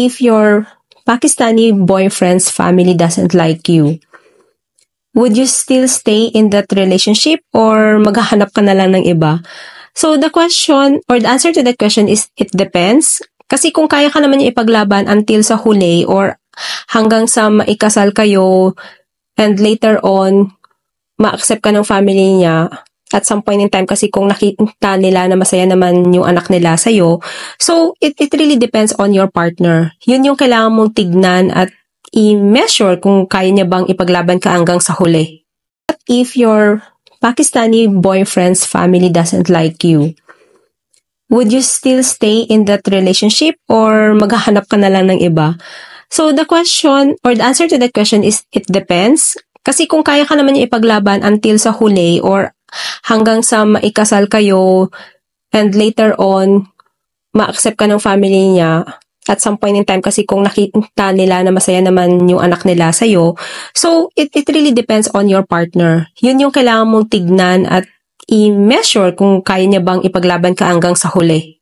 if your Pakistani boyfriend's family doesn't like you? Would you still stay in that relationship or maghahanap ka na lang ng iba? So the question or the answer to that question is it depends. Kasi kung kaya ka naman yung ipaglaban until sa huli or hanggang sa maikasal kayo and later on ma-accept ka ng family niya at some point in time kasi kung nakita nila na masaya naman yung anak nila sa'yo. So, it really depends on your partner. Yun yung kailangan mong tignan at i-measure kung kaya niya bang ipaglaban ka hanggang sa huli. But if your Pakistani boyfriend's family doesn't like you, would you still stay in that relationship or maghahanap ka na lang ng iba? So, the question or the answer to that question is it depends. Kasi kung kaya ka naman yung ipaglaban until sa huli or hanggang sa maikasal kayo and later on ma-accept ka ng family niya at some point in time kasi kung nakita nila na masaya naman yung anak nila sa'yo. So, it really depends on your partner. Yun yung kailangan mong tignan at i-measure kung kaya niya bang ipaglaban ka hanggang sa huli.